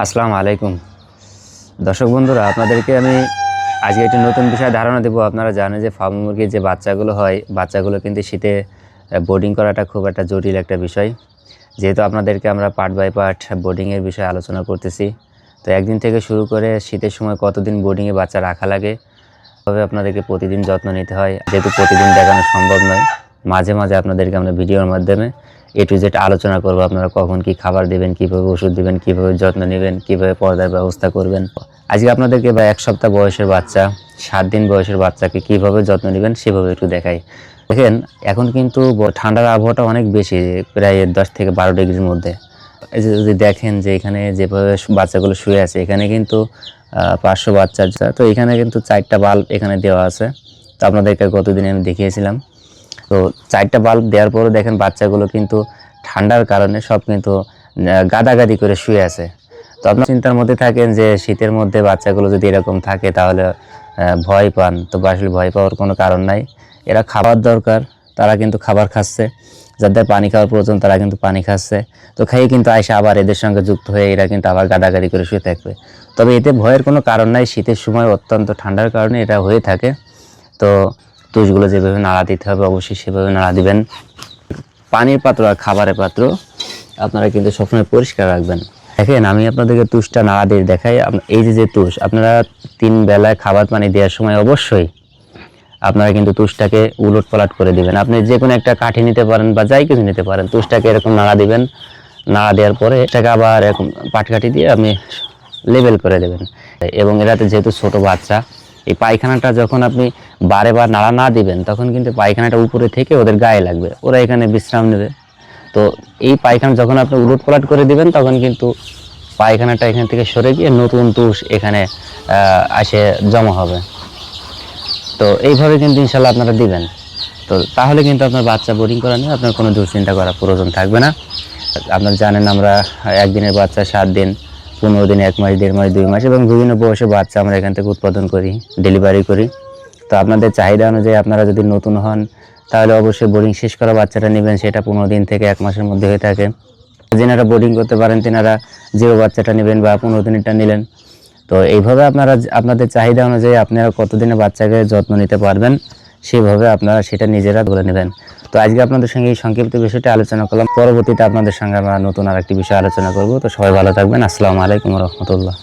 আসসালামু আলাইকুম দর্শক বন্ধুরা, আপনাদেরকে আমি আজকে একটি নতুন বিষয়ে ধারণা দেব। আপনারা জানেন যে ফার্ম মুরগির যে বাচ্চাগুলো হয়, বাচ্চাগুলো কিন্তু শীতে বোর্ডিং করাটা খুব একটা জটিল একটা বিষয়। যেহেতু আপনাদেরকে আমরা পার্ট বাই পার্ট বোর্ডিংয়ের বিষয়ে আলোচনা করতেছি, তো একদিন থেকে শুরু করে শীতের সময় কতদিন বোর্ডিংয়ে বাচ্চা রাখা লাগে, তবে আপনাদেরকে প্রতিদিন যত্ন নিতে হয়। যেহেতু প্রতিদিন দেখানো সম্ভব নয়, মাঝে মাঝে আপনাদেরকে আমরা ভিডিওর মাধ্যমে টু জেড আলোচনা করব। আপনারা কখন কি খাবার দেবেন, কীভাবে ওষুধ দেবেন, কীভাবে যত্ন নেবেন, কীভাবে পর্দার ব্যবস্থা করবেন। আজকে আপনাদেরকে বা 1 সপ্তাহ বয়সের বাচ্চা, 7 দিন বয়সের বাচ্চাকে কীভাবে যত্ন নেবেন সেভাবে একটু দেখাই। দেখেন, এখন কিন্তু ঠান্ডার আবহাওয়াটা অনেক বেশি, প্রায় 10 থেকে 12 ডিগ্রির মধ্যে। এই যে যদি দেখেন যে এখানে যেভাবে বাচ্চাগুলো শুয়ে আছে, এখানে কিন্তু 500 বাচ্চা। তো এখানে কিন্তু 4টা বাল্ব এখানে দেওয়া আছে। তো আপনাদেরকে গতদিন আমি দেখিয়েছিলাম। তো 4টা বাল্ব দেওয়ার পরও দেখেন বাচ্চাগুলো কিন্তু ঠান্ডার কারণে সব কিন্তু গাদাগাদি করে শুয়ে আছে। তো আপনার চিন্তার মধ্যে থাকেন যে শীতের মধ্যে বাচ্চাগুলো যদি এরকম থাকে তাহলে ভয় পান। তো আসলে ভয় পাওয়ার কোনো কারণ নাই। এরা খাবার দরকার, তারা কিন্তু খাবার খাচ্ছে। যাদের পানি খাওয়ার প্রয়োজন তারা কিন্তু পানি খাচ্ছে। তো খেয়ে কিন্তু আইসা আবার এদের সঙ্গে যুক্ত হয়ে এরা কিন্তু আবার গাদাগাদি করে শুয়ে থাকবে। তবে এতে ভয়ের কোনো কারণ নাই। শীতের সময় অত্যন্ত ঠান্ডার কারণে এটা হয়ে থাকে। তো তুষগুলো যেভাবে নাড়া দিতে হবে অবশ্যই সেভাবে নাড়া দিবেন। পানির পাত্র আর খাবারের পাত্র আপনারা কিন্তু সবসময় পরিষ্কার রাখবেন। দেখেন, আমি আপনাদেরকে তুষটা নাড়া দিয়ে দেখাই। এই যে তুষ, আপনারা 3 বেলায় খাবার পানি দেওয়ার সময় অবশ্যই আপনারা কিন্তু তুষটাকে উলট পালট করে দিবেন। আপনি যে কোনো একটা কাঠি নিতে পারেন বা যাই কিছু নিতে পারেন, তুষটাকে এরকম নাড়া দিবেন। নাড়া দেওয়ার পরে এটাকে আবার এরকম পাটকাঠি দিয়ে আপনি লেবেল করে দেবেন। এবং এরাতে যেহেতু ছোট বাচ্চা, এই পায়খানাটা যখন আপনি বারে বার নাড়া না দিবেন তখন কিন্তু পায়খানাটা উপরে থেকে ওদের গায়ে লাগবে, ওরা এখানে বিশ্রাম নেবে। তো এই পায়খানা যখন আপনি উলট পালট করে দিবেন তখন কিন্তু পায়খানাটা এখান থেকে সরে গিয়ে নতুন তুষ এখানে আসে জমা হবে। তো এইভাবে কিন্তু ইনশাল্লাহ আপনারা দিবেন। তো তাহলে কিন্তু আপনার বাচ্চা বোর্ডিং করা নিয়ে আপনার কোনো দুশ্চিন্তা করার প্রয়োজন থাকবে না। আপনারা জানেন আমরা একদিনের বাচ্চা, 7 দিন, 15 দিন, 1 মাস, 1.5 মাস, 2 মাস এবং বিভিন্ন বয়সের বাচ্চা আমরা এখান থেকে উৎপাদন করি, ডেলিভারি করি। তো আপনাদের চাহিদা অনুযায়ী আপনারা যদি নতুন হন তাহলে অবশ্যই বোর্ডিং শেষ করা বাচ্চাটা নেবেন। সেটা 15 দিন থেকে 1 মাসের মধ্যে হয়ে থাকে। যেনারা বোর্ডিং করতে পারেন তেনারা জিরো বাচ্চাটা নেবেন বা 15 দিনেরটা নিলেন। তো এইভাবে আপনারা আপনাদের চাহিদা অনুযায়ী আপনারা কতদিনে বাচ্চাকে যত্ন নিতে পারবেন সেভাবে আপনারা সেটা নিজেরা ধরে নেবেন। তো আজকে আপনাদের সঙ্গে এই সংক্ষিপ্ত বিষয়টি আলোচনা করলাম। পরবর্তীতে আপনাদের সঙ্গে আমরা নতুন আরেকটি বিষয় আলোচনা করব। তো সবাই ভালো থাকবেন। আসসালামু আলাইকুম ওয়া রাহমাতুল্লাহ।